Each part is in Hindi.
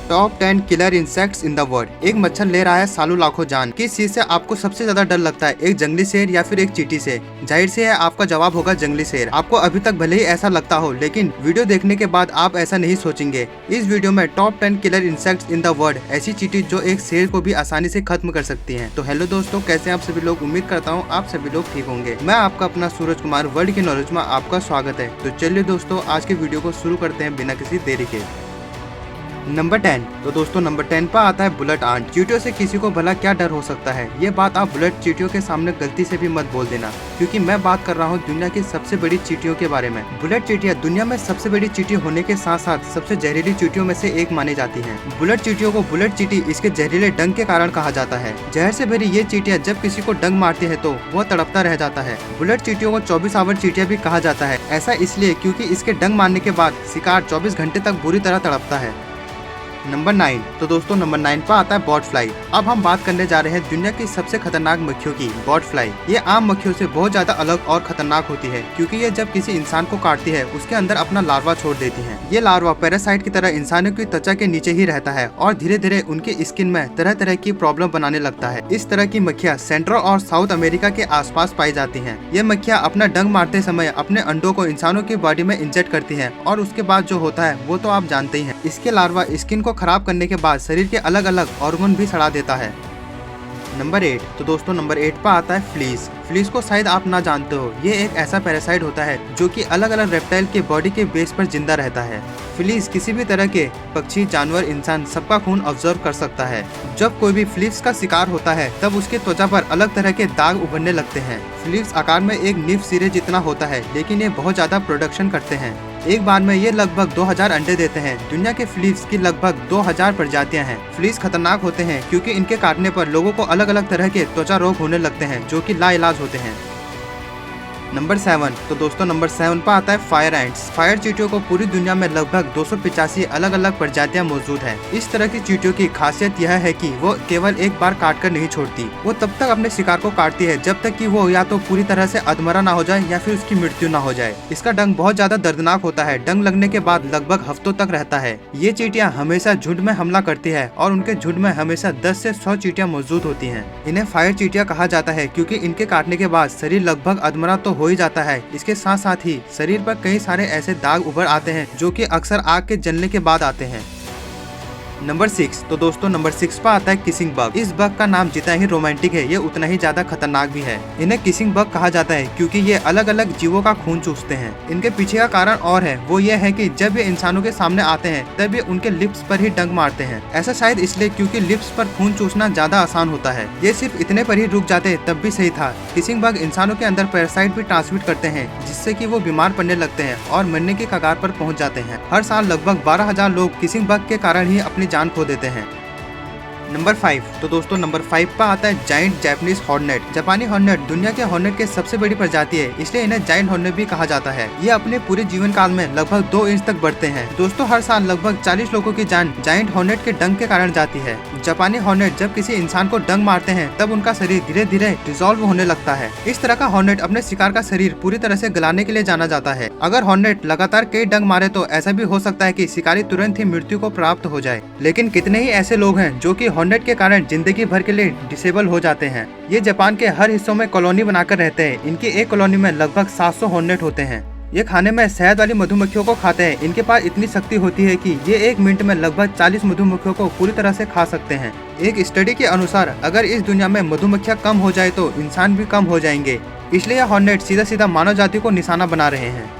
Top 10 killer insects in the world. एक मच्छर ले रहा है सालों लाखों जान। किस चीज से आपको सबसे ज्यादा डर लगता है, एक जंगली शेर या फिर एक चींटी से? जाहिर से है आपका जवाब होगा जंगली शेर। आपको अभी तक भले ही ऐसा लगता हो, लेकिन वीडियो देखने के बाद आप ऐसा नहीं सोचेंगे। इस वीडियो में top 10 killer insects in the world, ऐसी चींटी जो एक शेर को भी आसानी से खत्म कर सकती है। तो हेलो दोस्तों, कैसे आप सभी लोग? उम्मीद करता हूँ आप सभी लोग ठीक होंगे। मैं आपका अपना सूरज कुमार वर्ल्ड की नॉलेज में आपका स्वागत है। तो चलिए दोस्तों, आज के वीडियो को शुरू करते हैं बिना किसी देरी के। नंबर 10। तो दोस्तों नंबर 10 पर आता है बुलेट आंट। चींटियों से किसी को भला क्या डर हो सकता है? ये बात आप बुलेट चींटियों के सामने गलती से भी मत बोल देना, क्योंकि मैं बात कर रहा हूँ दुनिया की सबसे बड़ी चींटियों के बारे में। बुलेट चींटियां दुनिया में सबसे बड़ी चींटी होने के साथ साथ सबसे जहरीली चींटियों में से एक मानी जाती है। बुलेट चींटियों को बुलेट चींटी इसके जहरीले डंक के कारण कहा जाता है। जहर से भरी ये चींटियां जब किसी को डंक मारती है तो वह तड़पता रह जाता है। बुलेट चींटियों को 24 आवर चींटियां भी कहा जाता है। ऐसा इसलिए क्योंकि इसके डंक मारने के बाद शिकार 24 घंटे तक बुरी तरह तड़पता है। नंबर 9। तो दोस्तों नंबर 9 पर आता है बॉट फ्लाई। अब हम बात करने जा रहे हैं दुनिया की सबसे खतरनाक मक्खियों की, बॉट फ्लाई। ये आम मक्खियों से बहुत ज्यादा अलग और खतरनाक होती है, क्योंकि ये जब किसी इंसान को काटती है उसके अंदर अपना लार्वा छोड़ देती है। ये लार्वा पैरासाइट की तरह इंसानों की त्वचा के नीचे ही रहता है और धीरे धीरे उनकी स्किन में तरह तरह की प्रॉब्लम बनाने लगता है। इस तरह की मक्खियाँ सेंट्रल और साउथ अमेरिका के आसपास पाई जाती हैं। ये मक्खियाँ अपना डंक मारते समय अपने अंडों को इंसानों की बॉडी में इंजेक्ट करती हैं और उसके बाद जो होता है वो तो आप जानते ही हैं। इसके लार्वा स्किन को खराब करने के बाद शरीर के अलग अलग ऑर्गन भी सड़ा देता है। नंबर 8। तो दोस्तों नंबर 8 पर आता है फ्लीस। फ्लीस को शायद आप ना जानते हो, ये एक ऐसा पैरासाइट होता है जो कि अलग अलग रेप्टाइल के बॉडी के बेस पर जिंदा रहता है। फ्लीस किसी भी तरह के पक्षी, जानवर, इंसान सबका खून ऑब्जर्व कर सकता है। जब कोई भी फ्लीस का शिकार होता है तब उसके त्वचा पर अलग तरह के दाग उभरने लगते हैं। फ्लीस आकार में एक नीफ सिरे जितना होता है, लेकिन ये बहुत ज्यादा प्रोडक्शन करते हैं। एक बार में ये लगभग 2000 अंडे देते हैं। दुनिया के फ्लीस की लगभग 2000 प्रजातियां हैं। फ्लीस खतरनाक होते हैं क्योंकि इनके काटने पर लोगों को अलग अलग तरह के त्वचा रोग होने लगते हैं जो कि लाइलाज होते हैं। नंबर 7। तो दोस्तों नंबर 7 पर आता है फायर एंट्स। फायर चींटियों को पूरी दुनिया में लगभग 285 अलग अलग प्रजातियां मौजूद हैं। इस तरह की चींटियों की खासियत यह है कि वो केवल एक बार काट कर नहीं छोड़ती। वो तब तक अपने शिकार को काटती है जब तक कि वो या तो पूरी तरह से अधमरा ना हो जाए या फिर उसकी मृत्यु ना हो जाए। इसका डंक बहुत ज्यादा दर्दनाक होता है। डंक लगने के बाद लगभग हफ्तों तक रहता है। ये चींटियां हमेशा झुंड में हमला करती है और उनके झुंड में हमेशा 10 से 100 चींटियां मौजूद होती हैं। इन्हें फायर चींटियां कहा जाता है क्योंकि इनके काटने के बाद शरीर लगभग अधमरा तो हो ही जाता है। इसके साथ साथ ही शरीर पर कई सारे ऐसे दाग उभर आते हैं जो कि अक्सर आग के जलने के बाद आते हैं। नंबर 6। तो दोस्तों नंबर 6 पर आता है किसिंग बग। इस बग का नाम जितना ही रोमांटिक है, ये उतना ही ज्यादा खतरनाक भी है। इन्हें किसिंग बग कहा जाता है क्योंकि ये अलग अलग जीवों का खून चूसते हैं। इनके पीछे का कारण और है, वो ये है कि जब ये इंसानों के सामने आते हैं तब ये उनके लिप्स पर ही डंक मारते हैं। ऐसा शायद इसलिए क्योंकि लिप्स पर खून चूसना ज्यादा आसान होता है। ये सिर्फ इतने पर ही रुक जाते तब भी सही था। किसिंग बग इंसानों के अंदर पैरासाइट भी ट्रांसमिट करते हैं, जिससे कि वो बीमार पड़ने लगते हैं और मरने की कगार पर पहुंच जाते हैं। हर साल लगभग 12,000 लोग किसिंग बग के कारण ही अपनी जान खो देते हैं। नंबर 5। तो दोस्तों नंबर 5 पर आता है जाइंट जैपनीज हॉर्नेट। जापानी हॉर्नेट दुनिया के हॉर्नेट के सबसे बड़ी प्रजाति है, इसलिए इन्हें जाइंट हॉर्नेट भी कहा जाता है। ये अपने पूरे जीवन काल में लगभग 2 इंच तक बढ़ते हैं। दोस्तों हर साल लगभग 40 लोगों की जान जाइंट हॉर्नेट के डंक के कारण जाती है। जापानी हॉर्नेट जब किसी इंसान को डंक मारते हैं तब उनका शरीर धीरे धीरे डिसॉल्व होने लगता है। इस तरह का हॉर्नेट अपने शिकार का शरीर पूरी तरह से गलाने के लिए जाना जाता है। अगर हॉर्नेट लगातार कई डंक मारे तो ऐसा भी हो सकता है कि शिकारी तुरंत ही मृत्यु को प्राप्त हो जाए। लेकिन कितने ही ऐसे लोग हैं जो कि हॉर्नेट के कारण जिंदगी भर के लिए डिसेबल हो जाते हैं। ये जापान के हर हिस्सों में कॉलोनी बनाकर रहते हैं। इनकी एक कॉलोनी में लगभग 700 हॉर्नेट होते हैं। ये खाने में शहद वाली मधुमक्खियों को खाते हैं। इनके पास इतनी शक्ति होती है कि ये 1 मिनट में लगभग 40 मधुमक्खियों को पूरी तरह से खा सकते हैं। एक स्टडी के अनुसार अगर इस दुनिया में मधुमक्खियां कम हो जाए तो इंसान भी कम हो जाएंगे, इसलिए हॉर्नेट सीधा सीधा मानव जाति को निशाना बना रहे हैं।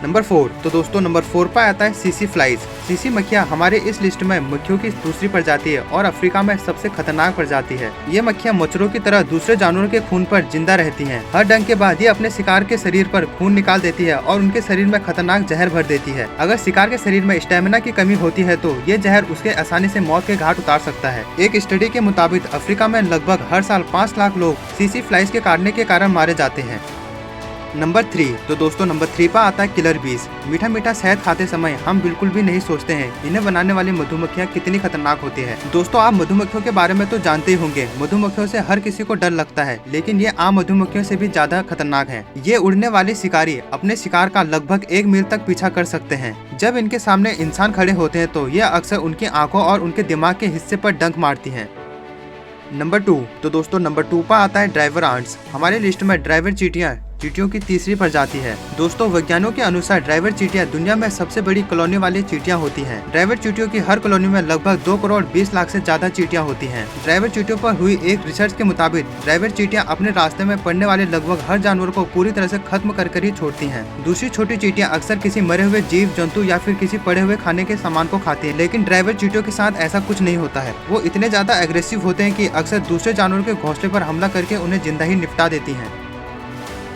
नंबर 4। तो दोस्तों नंबर 4 पर आता है सीसी फ्लाइज। सीसी मक्खियाँ हमारे इस लिस्ट में मक्खियों की दूसरी प्रजाति है और अफ्रीका में सबसे खतरनाक प्रजाति है। ये मक्खियाँ मच्छरों की तरह दूसरे जानवरों के खून पर जिंदा रहती हैं। हर डंक के बाद ये अपने शिकार के शरीर पर खून निकाल देती है और उनके शरीर में खतरनाक जहर भर देती है। अगर शिकार के शरीर में स्टेमिना की कमी होती है तो ये जहर उसके आसानी से मौत के घाट उतार सकता है। एक स्टडी के मुताबिक अफ्रीका में लगभग हर साल 5 लाख लोग सीसी फ्लाइज के काटने के कारण मारे जाते हैं। नंबर 3, तो दोस्तों नंबर 3 पर आता है किलर बीज। मीठा मीठा शहद खाते समय हम बिल्कुल भी नहीं सोचते हैं इन्हें बनाने वाली मधुमक्खियाँ कितनी खतरनाक होती है। दोस्तों आप मधुमक्खियों के बारे में तो जानते ही होंगे, मधुमक्खियों से हर किसी को डर लगता है, लेकिन ये आम मधुमक्खियों से भी ज्यादा खतरनाक है। ये उड़ने वाली शिकारी अपने शिकार का लगभग 1 मील तक पीछा कर सकते हैं। जब इनके सामने इंसान खड़े होते हैं तो ये अक्सर उनकी आंखों और उनके दिमाग के हिस्से पर डंक मारती हैं। नंबर 2, तो दोस्तों नंबर 2 पर आता है ड्राइवर आंट्स। हमारे लिस्ट में ड्राइवर चींटियों की तीसरी प्रजाति है। दोस्तों वैज्ञानिकों के अनुसार ड्राइवर चींटियां दुनिया में सबसे बड़ी कॉलोनी वाली चींटियां होती हैं। ड्राइवर चींटियों की हर कॉलोनी में लगभग 2 करोड़ 20 लाख से ज्यादा चींटियां होती हैं। ड्राइवर चींटियों पर हुई एक रिसर्च के मुताबिक ड्राइवर चींटियां अपने रास्ते में पड़ने वाले लगभग हर जानवर को पूरी तरह से खत्म कर ही छोड़ती हैं। दूसरी छोटी चींटियां अक्सर किसी मरे हुए जीव जंतु या फिर किसी पड़े हुए खाने के सामान को खाती है, लेकिन ड्राइवर चींटियों के साथ ऐसा कुछ नहीं होता है। वो इतने ज्यादा एग्रेसिव होते हैं कि अक्सर दूसरे जानवरों के घोंसले पर हमला करके उन्हें जिंदा ही निपटा देती हैं।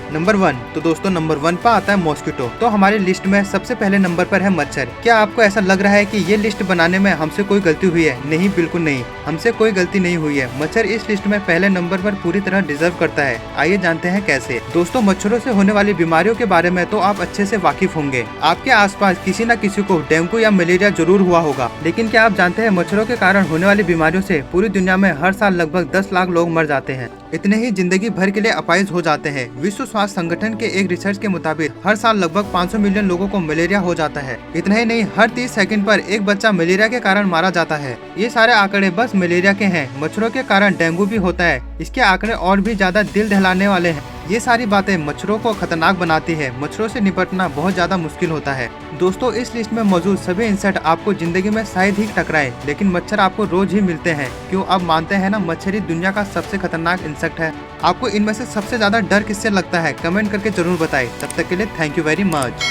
नंबर 1, तो दोस्तों नंबर 1 पर आता है मॉस्किटो। तो हमारी लिस्ट में सबसे पहले नंबर पर है मच्छर। क्या आपको ऐसा लग रहा है कि ये लिस्ट बनाने में हमसे कोई गलती हुई है? नहीं, बिल्कुल नहीं, हमसे कोई गलती नहीं हुई है। मच्छर इस लिस्ट में पहले नंबर पर पूरी तरह डिजर्व करता है। आइए जानते हैं कैसे। दोस्तों मच्छरों से होने वाली बीमारियों के बारे में तो आप अच्छे से वाकिफ होंगे। आपके आसपास किसी न किसी को डेंगू या मलेरिया जरूर हुआ होगा, लेकिन क्या आप जानते हैं मच्छरों के कारण होने वाली बीमारियों से पूरी दुनिया में हर साल लगभग 10 लाख लोग मर जाते हैं। इतने ही जिंदगी भर के लिए अपाहिज हो जाते हैं। विश्व स्वास्थ्य संगठन के एक रिसर्च के मुताबिक हर साल लगभग 500 मिलियन लोगों को मलेरिया हो जाता है। इतना ही नहीं, हर 30 सेकंड पर एक बच्चा मलेरिया के कारण मारा जाता है। ये सारे आंकड़े बस मलेरिया के हैं। मच्छरों के कारण डेंगू भी होता है, इसके आंकड़े और भी ज्यादा दिल दहलाने वाले हैं। ये सारी बातें मच्छरों को खतरनाक बनाती है। मच्छरों से निपटना बहुत ज्यादा मुश्किल होता है। दोस्तों इस लिस्ट में मौजूद सभी इंसेक्ट आपको जिंदगी में शायद ही टकराए, लेकिन मच्छर आपको रोज ही मिलते हैं। क्यों आप मानते हैं ना, मच्छर ही दुनिया का सबसे खतरनाक इंसेक्ट है। आपको इनमें से सबसे ज्यादा डर किससे लगता है? कमेंट करके जरूर बताएं। तब तक के लिए थैंक यू वेरी मच।